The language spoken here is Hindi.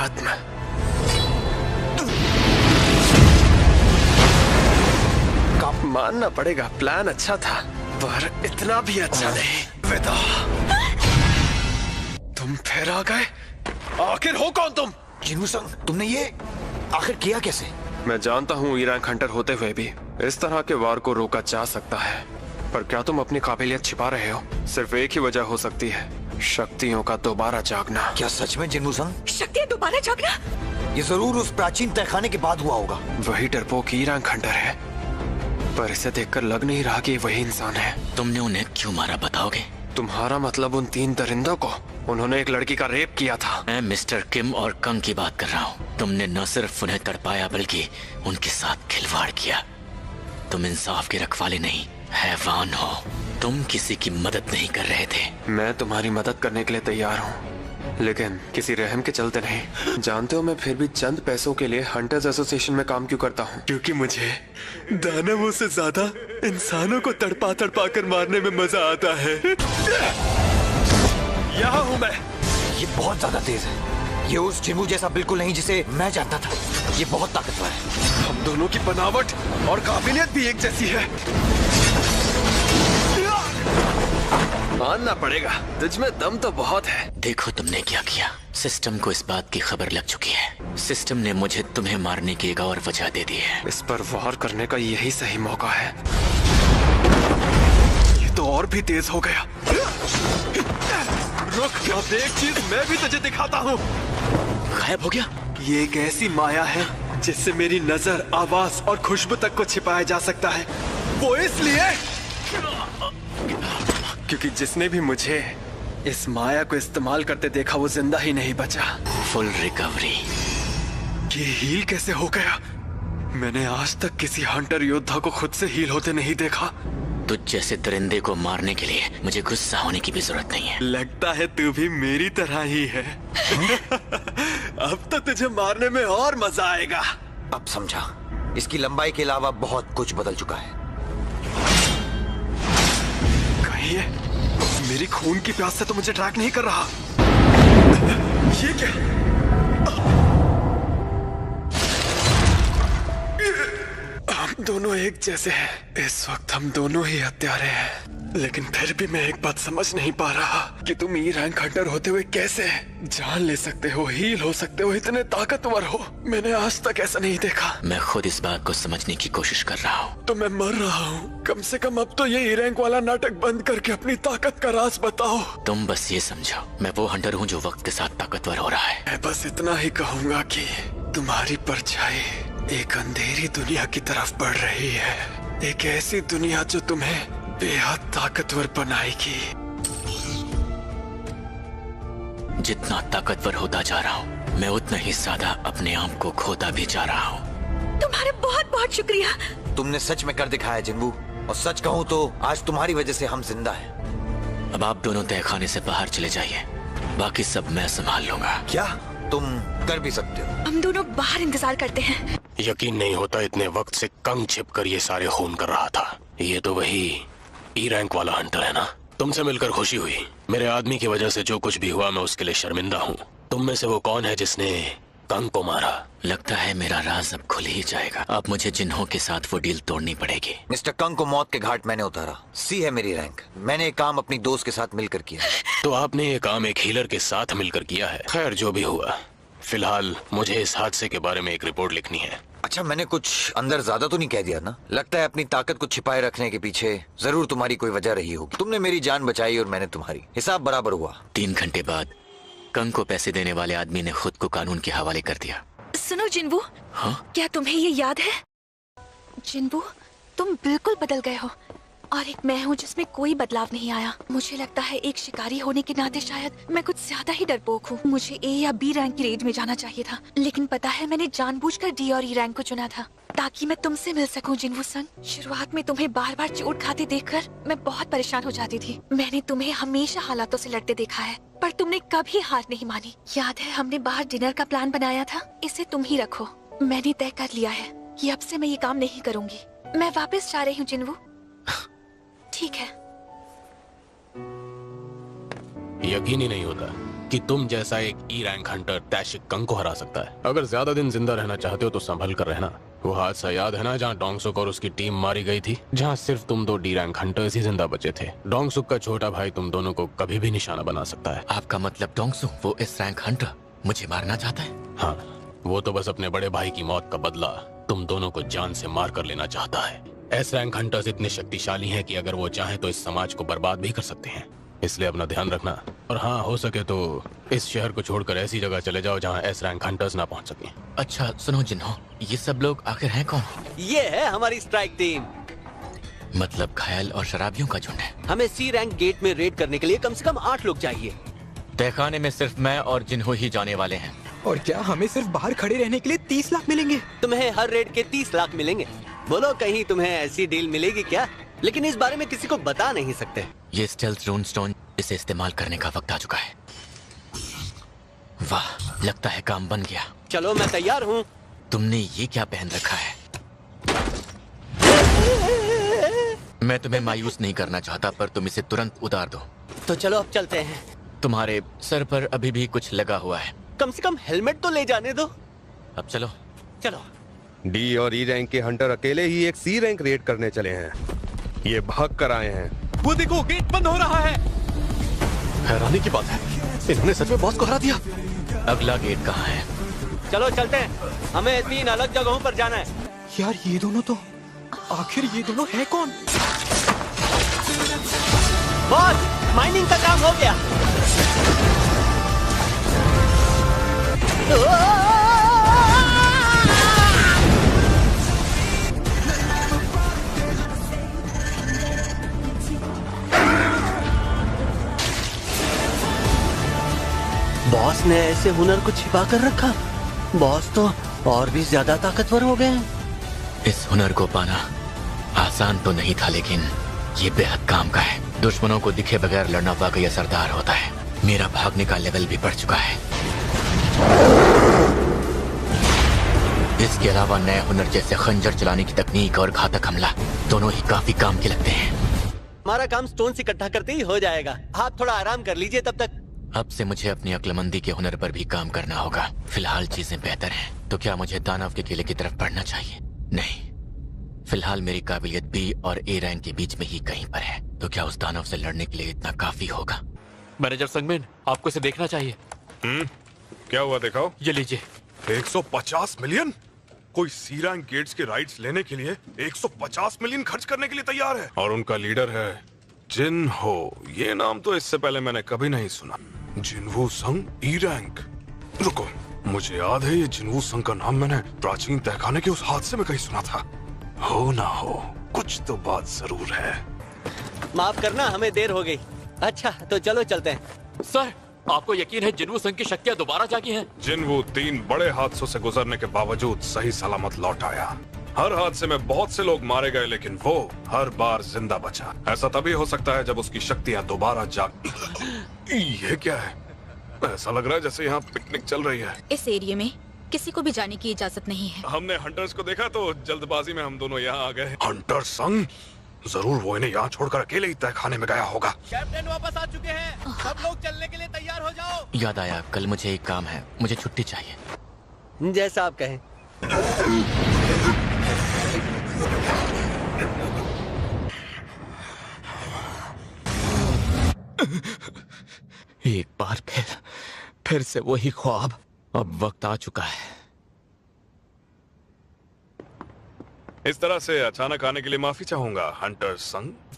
खत्म। मानना पड़ेगा, प्लान अच्छा था पर इतना भी अच्छा नहीं। विदा, तुम फिर आ गए। आखिर हो कौन तुम? जिन्हू संग, तुमने ये आखिर किया कैसे? मैं जानता हूँ ई रैंक हंटर होते हुए भी इस तरह के वार को रोका जा सकता है, पर क्या तुम अपनी काबिलियत छिपा रहे हो? सिर्फ एक ही वजह हो सकती है, शक्तियों का दोबारा जागना। क्या सच में जिन्हू संग? शक्तियाँ दोबारा जागना? ये जरूर उस प्राचीन तहखाने के बाद हुआ होगा। वही डरपोक ई रैंक हंटर है, पर इसे देखकर लग नहीं रहा कि वही इंसान है। तुमने उन्हें क्यों मारा बताओगे? तुम्हारा मतलब उन 3 दरिंदों को? उन्होंने एक लड़की का रेप किया था। मैं मिस्टर किम और कंग की बात कर रहा हूँ। तुमने न सिर्फ उन्हें तड़पाया बल्कि उनके साथ खिलवाड़ किया। तुम इंसाफ के रखवाले नहीं, हैवान हो। तुम किसी की मदद नहीं कर रहे थे। मैं तुम्हारी मदद करने के लिए तैयार हूँ, लेकिन किसी रहम के चलते नहीं। जानते हो मैं फिर भी चंद पैसों के लिए हंटर्स एसोसिएशन में काम क्यों करता हूँ? क्योंकि मुझे दानवों से ज्यादा इंसानों को तड़पा तड़पा कर मारने में मजा आता है। यहाँ हूँ मैं। ये बहुत ज्यादा तेज है। ये उस जिन्हू जैसा बिल्कुल नहीं जिसे मैं जानता था। ये बहुत ताकतवर है। हम दोनों की बनावट और काबिलियत भी एक जैसी है। मानना पड़ेगा, तुझ में दम तो बहुत है। देखो तुमने क्या किया। सिस्टम को इस बात की खबर लग चुकी है। सिस्टम ने मुझे तुम्हें मारने की एक और वजह दे दी है। इस पर वार करने का यही सही मौका है। ये तो और भी तेज हो गया। रुक, अब एक चीज मैं भी तुझे दिखाता हूँ। गायब हो गया। ये एक ऐसी माया है जिससे मेरी नजर, आवाज और खुशबू तक को छिपाया जा सकता है। वो इसलिए क्योंकि जिसने भी मुझे इस माया को इस्तेमाल करते देखा वो जिंदा ही नहीं बचा। Full recovery. ये हील कैसे हो गया? मैंने आज तक किसी हंटर योद्धा को खुद से हील होते नहीं देखा। तुझ जैसे दरिंदे को मारने के लिए मुझे गुस्सा होने की भी जरूरत नहीं है। लगता है तू भी मेरी तरह ही है। अब तो तुझे मारने में और मजा आएगा। अब समझा, इसकी लंबाई के अलावा बहुत कुछ बदल चुका है। कहीं ये मेरी खून की प्यास से तो मुझे ट्रैक नहीं कर रहा। ये क्या? हम दोनों एक जैसे हैं। इस वक्त हम दोनों ही हत्यारे हैं, लेकिन फिर भी मैं एक बात समझ नहीं पा रहा कि तुम ई रैंक हंटर होते हुए कैसे जान ले सकते हो, हील हो सकते हो, इतने ताकतवर हो। मैंने आज तक ऐसा नहीं देखा। मैं खुद इस बात को समझने की कोशिश कर रहा हूँ। तो मैं मर रहा हूँ। कम से कम अब तो ये ई रैंक वाला नाटक बंद करके अपनी ताकत का राज बताओ। तुम बस ये समझो, मैं वो हंटर हूँ जो वक्त के साथ ताकतवर हो रहा है। मैं बस इतना ही कहूँगा कि तुम्हारी परछाई एक अंधेरी दुनिया की तरफ बढ़ रही है। एक ऐसी दुनिया जो तुम्हें बेहद ताकतवर बनाएगी। जितना ताकतवर होता जा रहा हूँ, मैं उतना ही ज्यादा अपने आप को खोता भी जा रहा हूँ। तुम्हारा बहुत बहुत शुक्रिया। तुमने सच में कर दिखाया जिन्हू, और सच कहूँ तो आज तुम्हारी वजह से हम जिंदा हैं। अब आप दोनों तहखाने से बाहर चले जाइए, बाकी सब मैं संभाल लूंगा। क्या तुम कर भी सकते हो? हम दोनों बाहर इंतजार करते हैं। यकीन नहीं होता इतने वक्त से कंग छिपकर ये सारे खून कर रहा था। ये तो वही ई रैंक वाला हंटर है ना? तुमसे मिलकर खुशी हुई। मेरे आदमी की वजह से जो कुछ भी हुआ मैं उसके लिए शर्मिंदा हूँ। तुम में से वो कौन है जिसने कंग को मारा? लगता है मेरा राज अब खुल ही जाएगा। अब मुझे जिन्हों के साथ वो डील तोड़नी पड़ेगी। मिस्टर कंग को मौत के घाट मैंने उतारा। सी है मेरी रैंक। मैंने एक काम अपनी दोस्त के साथ मिलकर किया। तो आपने ये काम एक हीलर के साथ मिलकर किया है। खैर जो भी हुआ, फिलहाल मुझे इस हादसे के बारे में एक रिपोर्ट लिखनी है। अच्छा, मैंने कुछ अंदर ज्यादा तो नहीं कह दिया ना? लगता है अपनी ताकत को छिपाए रखने के पीछे जरूर तुम्हारी कोई वजह रही होगी। तुमने मेरी जान बचाई और मैंने तुम्हारी। हिसाब बराबर हुआ। 3 घंटे बाद कंग को पैसे देने वाले आदमी ने खुद को कानून के हवाले कर दिया। सुनो जिन्हू, हाँ? क्या तुम्हें ये याद है? जिन्हू, तुम बिल्कुल बदल गए हो और एक मैं हूँ जिसमें कोई बदलाव नहीं आया। मुझे लगता है एक शिकारी होने के नाते शायद मैं कुछ ज्यादा ही डरपोक हूँ। मुझे ए या बी रैंक की रेंज में जाना चाहिए था, लेकिन पता है मैंने जानबूझकर डी और ई रैंक को चुना था ताकि मैं तुमसे मिल सकूं जिन्हू संग। शुरुआत में तुम्हें बार बार चोट खाते देखकर मैं बहुत परेशान हो जाती थी। मैंने तुम्हें हमेशा हालातों से लड़ते देखा है, पर तुमने कभी हार नहीं मानी। याद है हमने बाहर डिनर का प्लान बनाया था? इसे तुम ही रखो। मैंने तय कर लिया है कि अब से मैं ये काम नहीं करूँगी। मैं वापस जा रही हूँ जिन्हू। ठीक है। यकीन ही नहीं होता कि तुम जैसा एक ई रैंक हंटर तैशिक कंग को हरा सकता है। अगर ज्यादा दिन जिंदा रहना चाहते हो तो संभल कर रहना। वो हादसा याद है ना जहाँ डोंगसुक और उसकी टीम मारी गई थी, जहाँ सिर्फ तुम 2 डी रैंक हंटर्स ही जिंदा बचे थे। डोंगसुक का छोटा भाई तुम दोनों को कभी भी निशाना बना सकता है। आपका मतलब डोंगसू वो इस रैंक हंटर मुझे मारना चाहता है? हाँ, वो तो बस अपने बड़े भाई की मौत का बदला तुम दोनों को जान से मार कर लेना चाहता है। एस रैंक हंटर्स इतने शक्तिशाली हैं कि अगर वो चाहें तो इस समाज को बर्बाद भी कर सकते हैं। इसलिए अपना ध्यान रखना, और हाँ, हो सके तो इस शहर को छोड़कर ऐसी जगह चले जाओ जहाँ एस रैंक हंटर्स ना पहुँच सकें। अच्छा सुनो जिन्हो, ये सब लोग आखिर हैं कौन? ये है हमारी स्ट्राइक टीम। मतलब घायल और शराबियों का झुंड है। हमें सी रैंक गेट में रेड करने के लिए कम से कम 8 लोग चाहिए। तहखाने में सिर्फ मैं और जिन्हो ही जाने वाले हैं। और क्या हमें सिर्फ बाहर खड़े रहने के लिए 30 लाख मिलेंगे? तुम्हें हर रेड के 30 लाख मिलेंगे। बोलो कहीं तुम्हें ऐसी डील मिलेगी क्या? लेकिन इस बारे में किसी को बता नहीं सकते। ये स्टेल्थ रून स्टोन, इसे इस्तेमाल करने का वक्त आ चुका है। वाह, लगता है काम बन गया। चलो मैं तैयार हूँ। तुमने ये क्या पहन रखा है? मैं तुम्हें मायूस नहीं करना चाहता, पर तुम इसे तुरंत उतार दो। तो चलो अब चलते हैं। तुम्हारे सर पर अभी भी कुछ लगा हुआ है। कम से कम हेलमेट तो ले जाने दो। अब चलो। चलो। डी और ई रैंक के हंटर अकेले ही एक सी रैंक रेड करने चले हैं। ये भाग कर आए हैं। वो देखो, गेट बंद हो रहा है। हैरानी की बात है, इन्होंने सच में बॉस को हरा दिया। अगला गेट कहाँ है? चलो चलते हैं, हमें 3 अलग जगहों पर जाना है। यार ये दोनों तो, आखिर ये दोनों है कौन? बॉस, माइनिंग का काम हो गया। बॉस ने ऐसे हुनर को छिपा कर रखा। बॉस तो और भी ज्यादा ताकतवर हो गए हैं। इस हुनर को पाना आसान तो नहीं था, लेकिन ये बेहद काम का है। दुश्मनों को दिखे बगैर लड़ना वाकई असरदार होता है। मेरा भागने का लेवल भी बढ़ चुका है। इसके अलावा नए हुनर जैसे खंजर चलाने की तकनीक और घातक हमला दोनों ही काफी काम के लगते हैं। हमारा काम स्टोन से इकट्ठा करते ही हो जाएगा। आप थोड़ा आराम कर लीजिए तब तक। अब से मुझे अपनी अक्लमंदी के हुनर पर भी काम करना होगा। फिलहाल चीजें बेहतर हैं, तो क्या मुझे दानव के किले की तरफ बढ़ना चाहिए? नहीं, फिलहाल मेरी काबिलियत बी और ए रैंक के बीच में ही कहीं पर है। तो क्या उस दानव से लड़ने के लिए इतना काफी होगा? मैनेजर संगमेन, आपको इसे देखना चाहिए। क्या हुआ दिखाओ। ये लीजिए। 150 मिलियन? कोई सी रैंक गेट्स के राइट्स लेने के लिए 150 मिलियन खर्च करने के लिए तैयार है, और उनका लीडर है जिन्हो। ये नाम तो इससे पहले मैंने कभी नहीं सुना। जिन्हो संग ई रैंक। रुको, मुझे याद है ये जिन्हो संग का नाम मैंने प्राचीन तहखाने के उस हादसे में कहीं सुना था। हो ना हो, कुछ तो बात जरूर है। माफ करना, हमें देर हो गई। अच्छा तो चलो चलते हैं। सर, आपको यकीन है जिन्हो संघ की शक्तियां दोबारा जागी हैं? जिन्हो 3 बड़े हादसों से गुजरने के बावजूद सही सलामत लौट आया। हर हादसे में बहुत से लोग मारे गए, लेकिन वो हर बार जिंदा बचा। ऐसा तभी हो सकता है जब उसकी शक्तियां दोबारा जाग। ये क्या है? ऐसा लग रहा है जैसे यहाँ पिकनिक चल रही है। इस एरिया में किसी को भी जाने की इजाजत नहीं है। हमने हंटर्स को देखा तो जल्दबाजी में हम दोनों यहाँ आ गए। हंटर संग? जरूर वो इन्हें यहाँ छोड़कर अकेले ही तहखाने में गया होगा। कैप्टन वापस आ चुके हैं। सब लोग चलने के लिए तैयार हो जाओ। याद आया, कल मुझे एक काम है, मुझे छुट्टी चाहिए। जैसा आप कहें। एक बार फिर से वही ख्वाब। अब वक्त आ चुका है। इस तरह से अचानक आने के लिए माफी चाहूंगा हंटर संग।